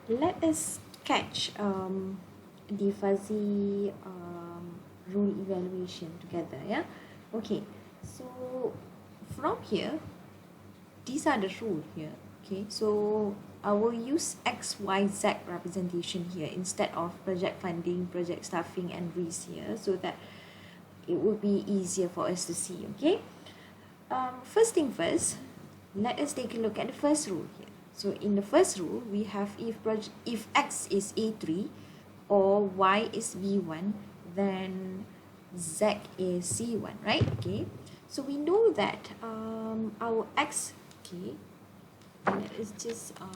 let us sketch the fuzzy rule evaluation together. Yeah, okay, so from here, these are the rule here. Okay, so I will use XYZ representation here instead of project funding, project staffing, and risk here, so that it will be easier for us to see. Okay, first thing first, let us take a look at the first rule here. So in the first rule, we have if X is A3 or Y is B1, then Z is C1, right? Okay, so we know that our X, okay, let us just I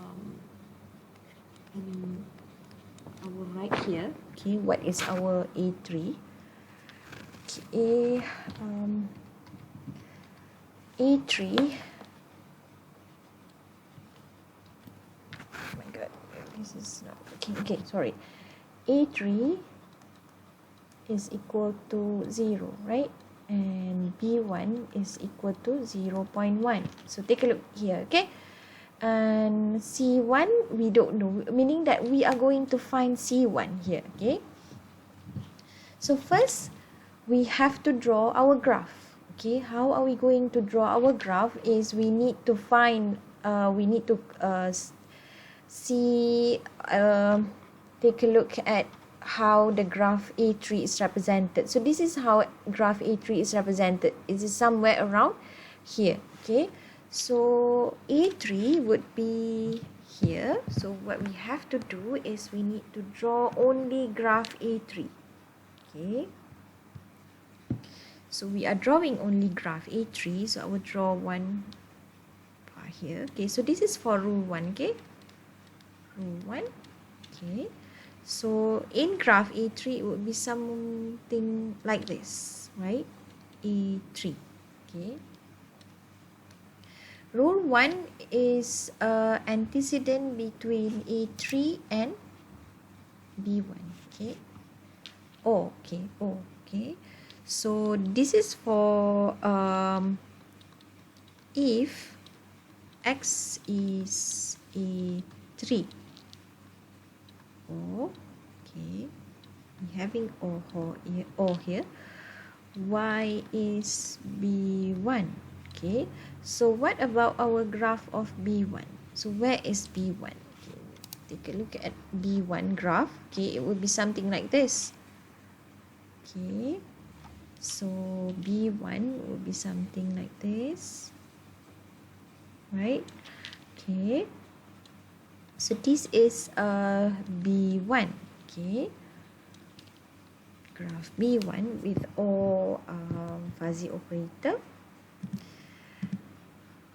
will write here, okay, what is our A3. Okay, A3, oh my god, this is not working. Okay, sorry. A3 is equal to 0, right? And B1 is equal to 0.1. So take a look here, okay? And C1, we don't know, meaning that we are going to find C1 here, okay? So first, we have to draw our graph, okay? How are we going to draw our graph is we need to find, see, take a look at how the graph A3 is represented. So this is how graph A3 is represented. It is somewhere around here, okay? So A3 would be here. So what we have to do is we need to draw only graph A3, okay? So we are drawing only graph A3. So I will draw one bar here, okay? So this is for rule 1, okay? Rule 1, okay? So in graph A3, it would be something like this, right? A3, okay? Rule 1 is antecedent between A3 and B1, okay? Oh, okay, oh, okay. So this is for if X is A3. O, okay, we having O here. Y is B1, okay. So what about our graph of B1? So where is B1? Okay, take a look at B1 graph. Okay, it would be something like this. Okay, so B1 will be something like this, right? Okay. So this is B1, okay, graph B1 with all fuzzy operator.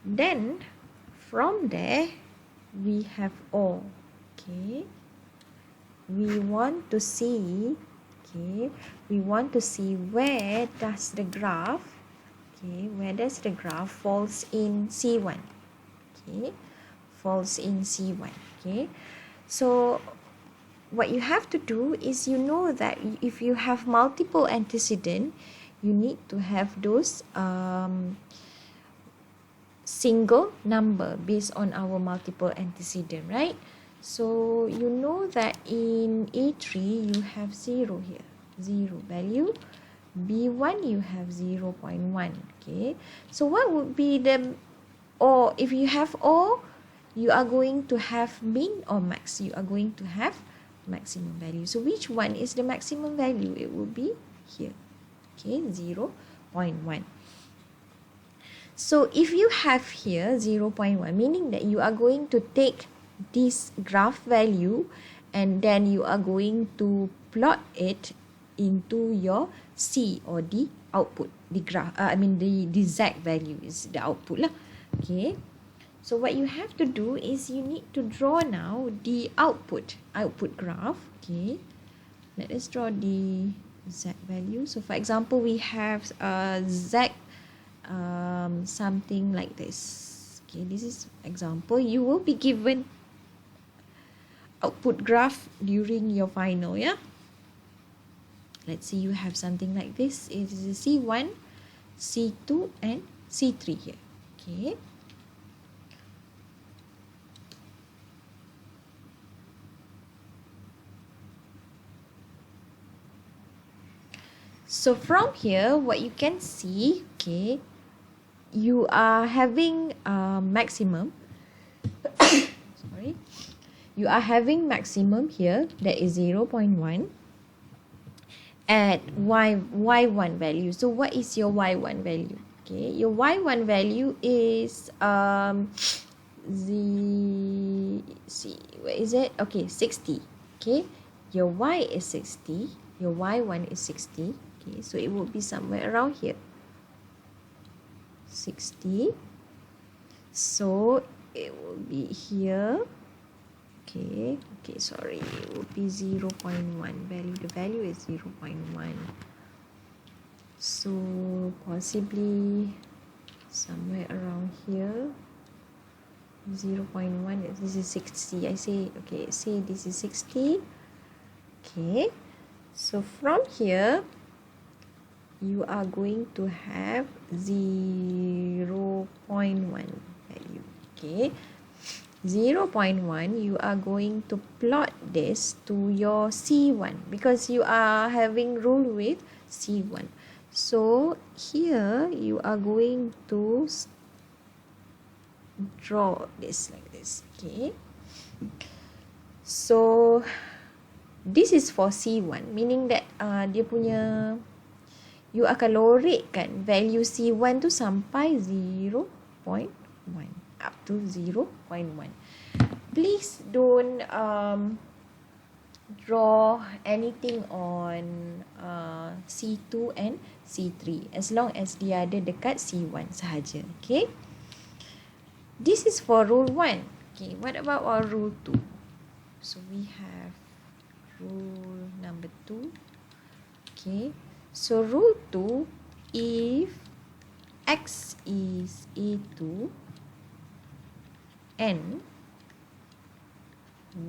Then from there we have O, okay. We want to see, okay, we want to see where does the graph, okay, where does the graph falls in C1, okay, falls in C1. Okay, so what you have to do is, you know that if you have multiple antecedent, you need to have those single number based on our multiple antecedent, right? So you know that in A3 you have 0 here, 0 value. B1 you have 0.1, okay. So what would be the, or if you have O, you are going to have min or max. You are going to have maximum value. So which one is the maximum value? It will be here, okay, 0.1. So if you have here 0.1, meaning that you are going to take this graph value and then you are going to plot it into your C, or the output, the graph, the Z value is the output lah. Okay, so what you have to do is you need to draw now the output graph. Okay, let us draw the Z value. So for example, we have Z something like this. Okay, this is example. You will be given output graph during your final, yeah. Let's say you have something like this. It is a C1, C2 and C3 here. Okay, So from here, what you can see, okay, you are having maximum. Sorry. You are having maximum here, that is 0.1 at y1 value. So what is your y1 value? Okay, your y1 value is what is it? Okay, 60. Okay, your y is 60, your y1 is 60. Okay, so it will be somewhere around here, 60. So it will be here. Okay, sorry, it will be 0.1 value. The value is 0.1. So possibly somewhere around here, 0.1. This is 60. I say, okay, say this is 60. Okay, so from here, you are going to have 0.1 value. Okay, 0.1, you are going to plot this to your C1 because you are having rule with C1. So here you are going to draw this like this. Okay, so this is for C1, meaning that dia punya, you akan lorikkan value C1 tu sampai 0.1 up to 0.1. Please don't draw anything on C2 and C3 as long as dia ada dekat C1 sahaja. Okay, this is for rule 1. Okay, what about our rule 2? So we have rule number 2. Okay, so rule 2, if x is A2 and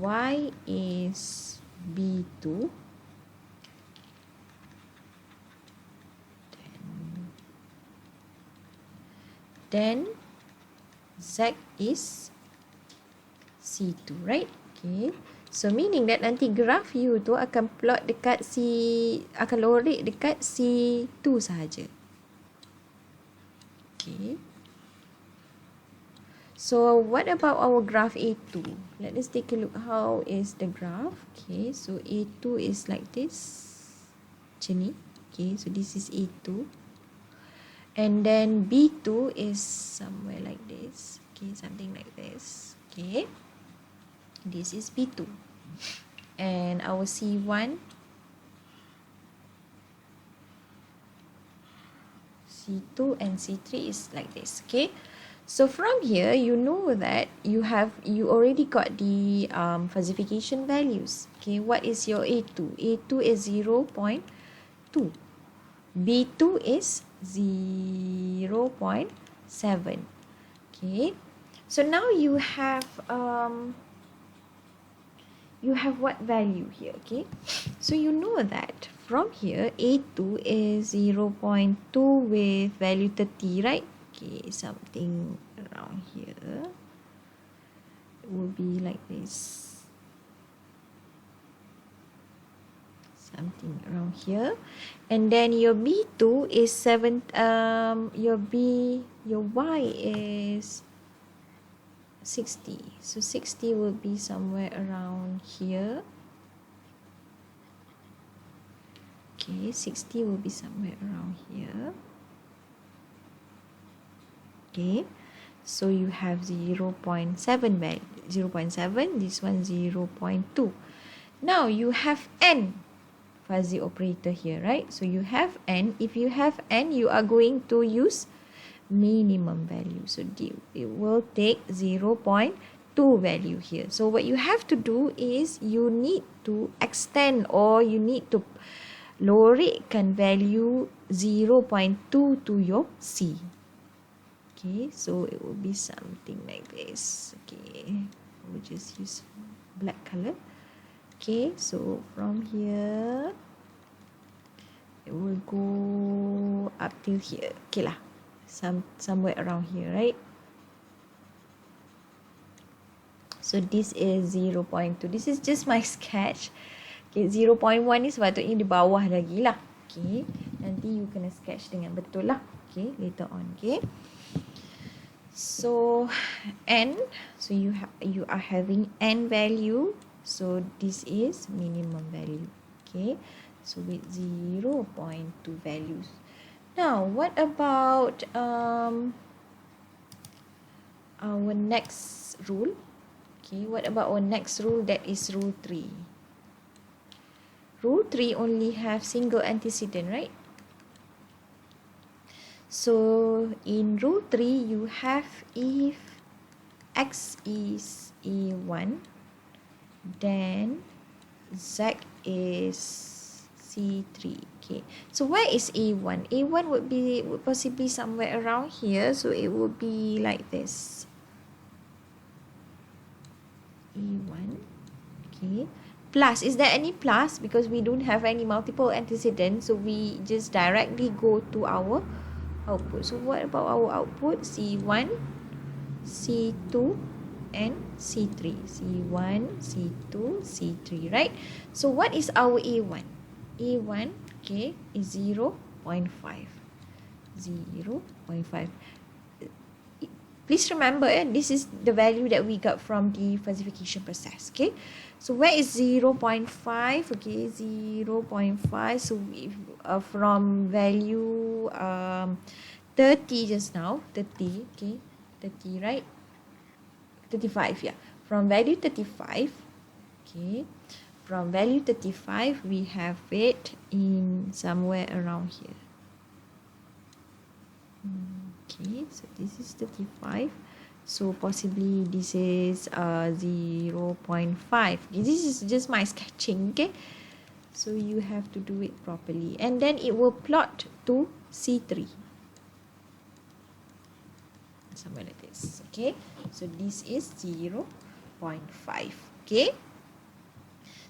y is B2, then z is C2, right? Okay, so meaning that nanti graph you tu akan plot dekat akan lorik dekat C2 sahaja. Okay, so what about our graph A2? Let us take a look how is the graph. Okay, so A2 is like this, macam ni. Okay, so this is A2, and then B2 is somewhere like this. Okay, something like this. Okay, this is B2, and our C1, C2 and C3 is like this. Okay, so from here you know that you already got the falsification values. Okay, what is your A2? A2 is 0.2, B2 is 0.7. Okay, so now you have what value here? Okay, so you know that from here A2 is 0.2 with value 30, right? Okay, something around here, it will be like this, something around here. And then your B2 is 7, your Y is 60. So 60 will be somewhere around here. Okay, 60 will be somewhere around here. Okay, so you have 0.7 value, 0.7, this one 0.2. Now you have n fuzzy operator here, right? So you have n. If you have n, you are going to use minimum value. So it will take 0.2 value here. So what you have to do is you need to extend, or you need to lorikkan value 0.2 to your C. Okay, so it will be something like this. Okay, we'll just use black color. Okay, so from here it will go up till here. Okay lah, somewhere around here, right? So this is 0.2. This is just my sketch. Okay, 0.1 ni sepatutnya di bawah lagi lah. Okay, nanti you kena sketch dengan betul lah. Okay, later on. Okay, so n, so you are having n value, so this is minimum value. Okay, so with 0.2 values. Now what about our next rule? Okay, what about our next rule? That is rule 3. Rule 3 only have single antecedent, right? So in rule 3, you have if x is A1, then z is C3. Okay, so where is A1? A1 would possibly somewhere around here, so it would be like this. A1, okay. Plus, is there any plus? Because we don't have any multiple antecedents, so we just directly go to our output. So what about our output? C1, C2, and C3. C1, C2, C3, right? So what is our A1? A1, okay, is 0.5. 0.5. Please remember, this is the value that we got from the falsification process, okay? So where is 0.5? Okay, 0.5. So if, from value 30 just now, 30, okay, 30, right? 35, yeah. From value 35, okay, from value 35, we have it in somewhere around here. Okay, so this is 35. So possibly this is 0.5. Okay, this is just my sketching, okay? So you have to do it properly. And then it will plot to C3. Somewhere like this, okay? So this is 0.5, okay?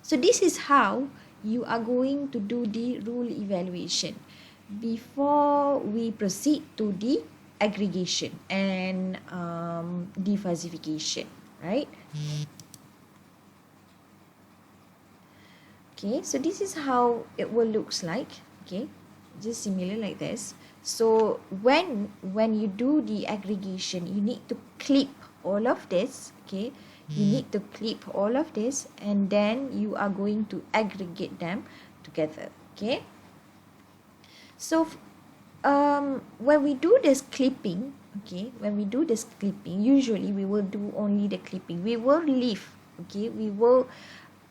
So this is how you are going to do the rule evaluation before we proceed to the aggregation and defalsification, right? Okay, so this is how it will looks like, okay? Just similar like this. So when you do the aggregation, you need to clip all of this, okay? You need to clip all of this, and then you are going to aggregate them together, okay? So when we do this clipping, okay, when we do this clipping, usually we will do only the clipping. We will leave, okay, we will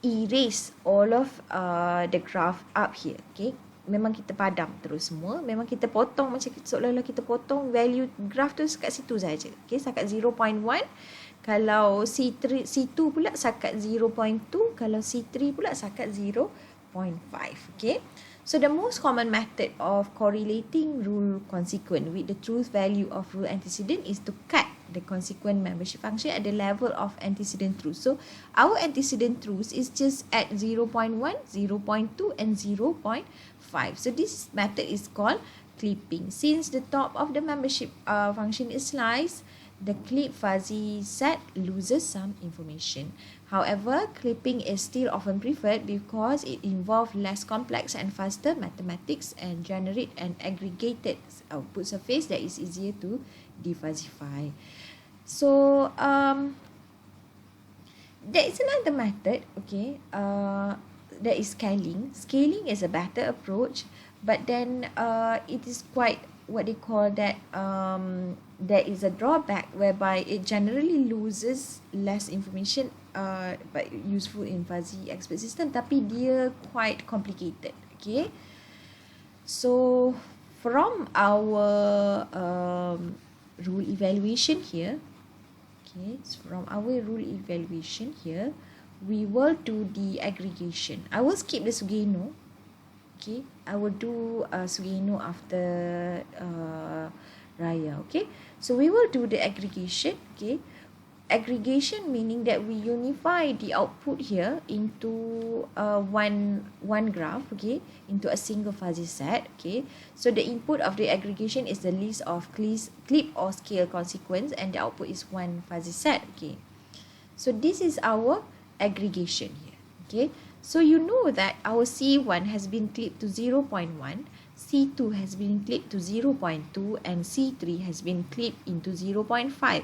erase all of the graph up here, okay. Memang kita padam terus semua. Memang kita potong macam seolah-olah kita potong value graph tu kat situ saja, okay, sakat 0.1. Kalau C2 pula sakat 0.2, kalau C3 pula sakat 0.5, okay. So the most common method of correlating rule consequent with the truth value of rule antecedent is to cut the consequent membership function at the level of antecedent truth. So our antecedent truth is just at 0.1, 0.2 and 0.5. So this method is called clipping. Since the top of the membership function is sliced, the clip fuzzy set loses some information. However, clipping is still often preferred because it involves less complex and faster mathematics and generate an aggregated output surface that is easier to defalsify. So, there is another method, okay, that is scaling. Scaling is a better approach, but then it is quite what they call that there is a drawback whereby it generally loses less information but useful in fuzzy expert system, tapi dia quite complicated, okay. So from our rule evaluation here, okay, so from our rule evaluation here, we will do the aggregation. I will skip the Sugeno. Okay, I will do Sugeno after Raya. Okay, so we will do the aggregation. Okay, aggregation meaning that we unify the output here into one graph. Okay, into a single fuzzy set. Okay, so the input of the aggregation is the list of clip or scale consequence, and the output is one fuzzy set. Okay, so this is our aggregation here. Okay, So you know that our C1 has been clipped to 0.1, C2 has been clipped to 0.2, and C3 has been clipped into 0.5.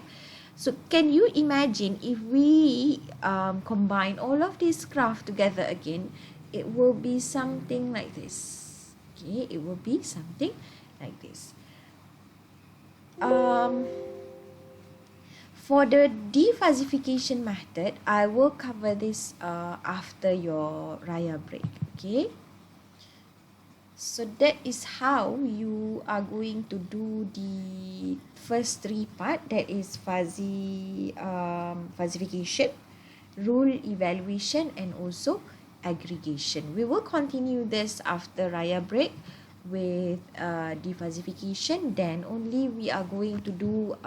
So can you imagine if we combine all of these graph together again, it will be something like this. Okay, it will be something like this. For the defuzzification method, I will cover this after your Raya break. Okay. So that is how you are going to do the first three part, that is fuzzification, rule evaluation, and also aggregation. We will continue this after Raya break with defuzzification. Then only we are going to do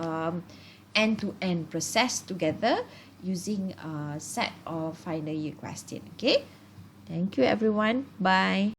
end-to-end process together using a set of final year question. Okay. Thank you everyone. Bye.